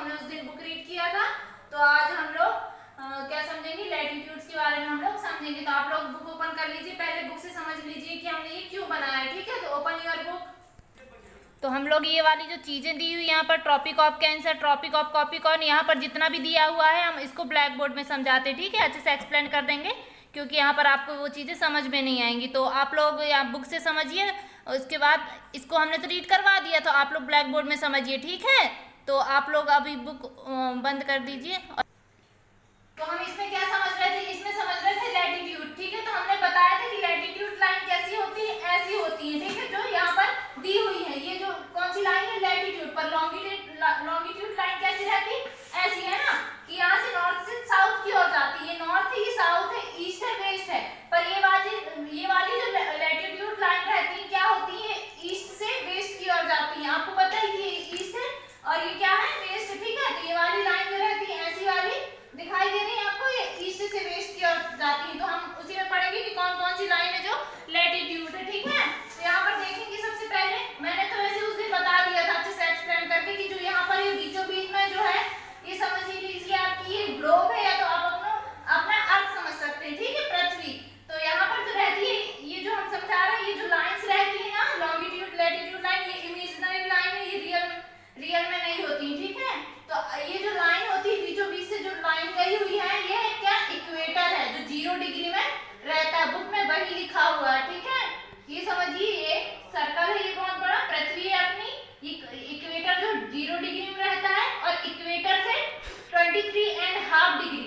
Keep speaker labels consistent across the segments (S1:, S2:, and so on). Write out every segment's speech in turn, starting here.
S1: हमने उस दिन बुक रीड किया था। तो आज हम लोग क्या समझेंगे, लैटिट्यूड्स के बारे में हम लोग समझेंगे। तो आप लोग बुक ओपन कर लीजिए, पहले बुक से समझ लीजिए कि हमने ये क्यों बनाया है। ठीक है, तो ओपन योर बुक। तो हम लोग ये वाली जो चीजें दी हुई यहाँ पर tropic of cancer, tropic of capricorn, यहाँ पर जितना भी दिया हुआ है हम इसको ब्लैक बोर्ड में समझाते हैं। ठीक है, अच्छे से एक्सप्लेन कर देंगे क्योंकि यहाँ पर आपको वो चीज़ें समझ में नहीं आएंगी। तो आप लोग यहाँ बुक से समझिए और उसके बाद इसको हमने तो रीड करवा दिया, तो आप लोग ब्लैक बोर्ड में समझिए। ठीक है, तो आप लोग अभी बुक बंद कर दीजिए। तो हम इसमें क्या समझ रहे थे, इसमें समझ रहे थे लैटिट्यूड। ठीक है, तो हमने बताया था कि लैटिट्यूड लाइन कैसी होती है, ऐसी होती है। ठीक है, जो यहाँ पर दी हुई है, ये जो कौन सी लाइन है, लैटिट्यूड पर। लॉन्गिट्यूड लाइन कैसी रहती, ऐसी है ना, कि यहाँ से नॉर्थ से साउथ की ओर जाती है। नॉर्थ है, ये साउथ है, ईस्ट है, वेस्ट है। पर ये वाली जो लैटिट्यूड लाइन रहती है क्या होती है, ईस्ट से वेस्ट की ओर जाती है। आपको पता है ये ईस्ट है और ये क्या है, वेस्ट। ठीक है, तो ये वाली लाइन जो रहती है ऐसी वाली दिखाई दे रही है आपको, ये ईस्ट से वेस्ट की ओर जाती है। तो हम उसी में पढ़ेंगे कि कौन कौन सी लाइन है जो लैटिट्यूड है। ठीक है, तो यहाँ पर देखेंगे सबसे पहले, मैंने तो वैसे उस दिन बता दिया था अच्छे से एक्सप्लेन करके कि जो यहाँ पर ये बीचों बीच में जो है, ये समझ लीजिए आपकी ये ग्लोब है, या तो आप अपना अर्थ समझ सकते हैं। ठीक है, पृथ्वी। तो यहाँ पर जो रहती है, ये जो हम समझा रहे हैं, ये जो लाइन्स रहती है ना, लॉन्गिट्यूड लैटिट्यूड लाइन, ये इमेजिनरी लाइन है, ये रियल में नहीं होती। ठीक है, तो ये जो लाइन होती है बीचों बीच से जो लाइन गई हुई है, ये क्या इक्वेटर है, जो 0 डिग्री में रहता है। बुक में वही लिखा हुआ है। ठीक है, ये समझिए, ये सर्कल है, ये बहुत बड़ा पृथ्वी है अपनी। इक्वेटर जो 0 डिग्री में रहता है और इक्वेटर से 23.5 डिग्री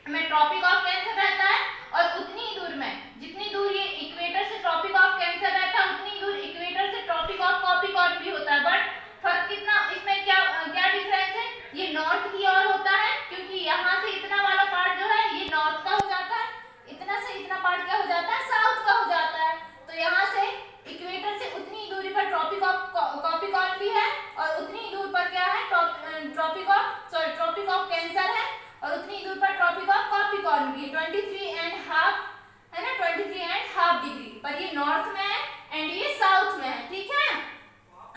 S1: में ट्रॉपिक ऑफ कैंसर रहता है। और उतनी ही दूर में, जितनी दूर ये इक्वेटर से ट्रॉपिक ऑफ कैंसर रहता है, उतनी दूर इक्वेटर से ट्रॉपिक ऑफ कॉपिकॉर्न भी होता है। बट फर्क कितना, इसमें क्या क्या डिफरेंस है, ये नॉर्थ की ओर होता है, क्योंकि यहाँ से इतना वाला पार्ट जो है ये नॉर्थ का हो जाता है, इतना से इतना पार्ट क्या हो जाता है, साउथ का हो जाता है। तो यहाँ से इक्वेटर से उतनी दूरी पर ट्रॉपिक ऑफ कॉपिकॉर्न भी है, और उतनी ही दूर पर क्या है, ट्रॉपिक ऑफ कैंसर है, और उतनी ही दूर पर ट्रॉपिक ऑफ कॉपिकॉर्न भी है। 23.5 है ना, 23.5 डिग्री पर ये नॉर्थ में है एंड ये साउथ में है। ठीक है,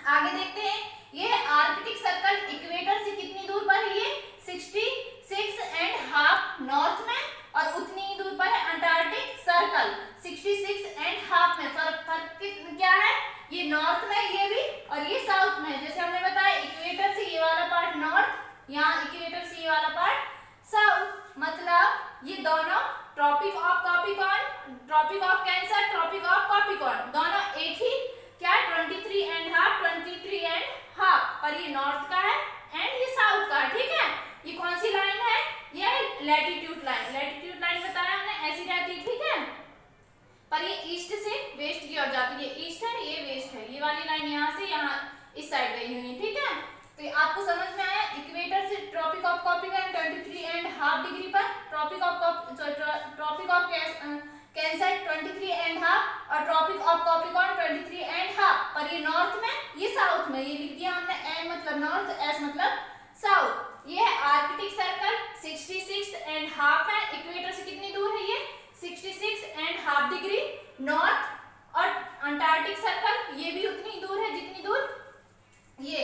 S1: आगे देखते हैं, ये आर्कटिक सर्कल इक्वेटर से कितनी दूर पर है, ये 66.5 नॉर्थ में, और उतनी ही दूर पर है अंटार्कटिक सर्कल 66.5 में। फर्क क्या है, ये नॉर्थ में ये भी और ये साउथ में। जैसे हमने बताया इक्वेटर से ये वाला पार्ट नॉर्थ, यहाँ इक्वेटर से ये वाला पार्ट साउथ, मतलब ये दोनों tropic of capricorn, tropic of cancer, tropic of capricorn दोनों एक ही क्या, 23.5 पर ये नॉर्थ का है एंड ये साउथ का है। ठीक है, ये कौन सी लाइन है, ये लैटिट्यूड लाइन। लैटिट्यूड लाइन बताया हमने ऐसी रहती है। ठीक है, पर ये ईस्ट से वेस्ट की ओर जाती है, ये ईस्ट है, ये वेस्ट है। ये वाली लाइन यहाँ से यहाँ इस साइड गई हुई है। ठीक है, तो ये आपको समझ में आया, इक्वेटर से ट्रॉपिक ऑफ कॉपिकॉर्न 23.5 डिग्री पर, ट्रॉपिक ऑफ कैंसर 23.5 और ट्रॉपिक ऑफ कॉपिकॉर्न 23.5 पर ये नॉर्थ में, ये साउथ में। ये लिख दिया हमने, एन मतलब नॉर्थ, एस मतलब साउथ। ये है आर्कटिक सर्कल 66.5 है, इक्वेटर से कितनी दूर है, ये 66.5 डिग्री नॉर्थ, और अंटार्कटिक सर्कल ये भी उतनी दूर है जितनी दूर ये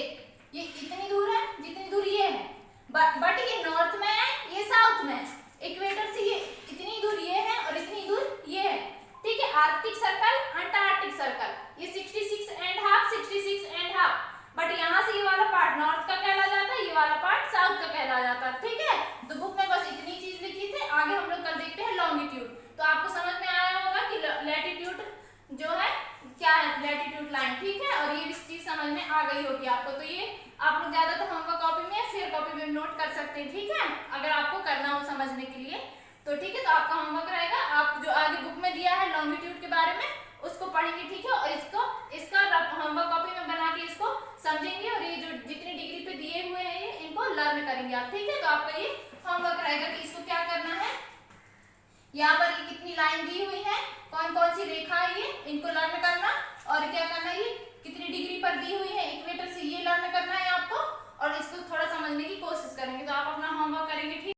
S1: इतनी दूर है जितनी दूर ये है। बट ये नॉर्थ में है, ये साउथ में। इक्वेटर से ये इतनी दूर ये है और इतनी दूर ये है। ठीक है, आर्कटिक सर्कल, अंटार्कटिक सर्कल, ये 66.5 बट यहाँ से ये वाला पार्ट नॉर्थ का कहला जाता है, ये वाला पार्ट साउथ का कहला जाता है। ठीक है, तो बुक में बस इतनी चीज लिखी थी। आगे हम लोग कल देखते हैं लॉन्गिट्यूड। तो आपको समझ में आया होगा कि लैटिट्यूड जो है क्या है, लैटिट्यूड लाइन। ठीक है, और ये भी चीज समझ में आ गई होगी आपको। तो ये आप लोग ज्यादा तो होमवर्क कॉपी में, फिर कॉपी में नोट कर सकते हैं। ठीक है, अगर आपको करना हो समझने के लिए तो। ठीक है, तो आपका होमवर्क रहेगा, आप जो आगे बुक में दिया है लॉन्गिट्यूड के बारे में उसको पढ़ेंगे। ठीक है, और इसका होमवर्क कॉपी में बना के इसको समझेंगे, और ये जो जितनी डिग्री पे दिए हुए हैं ये इनको लर्न करेंगे आप। ठीक है, तो आपका ये होमवर्क रहेगा कि इसको क्या करना है, यहाँ पर ये कितनी लाइन दी हुई है, कौन कौन सी रेखा है, ये इनको लर्न करना, और क्या करना है, ये कितनी डिग्री पर दी हुई है इक्वेटर से, ये लर्न करना है आपको, और इसको थोड़ा समझने की कोशिश करेंगे। तो आप अपना होमवर्क करेंगे। ठीक।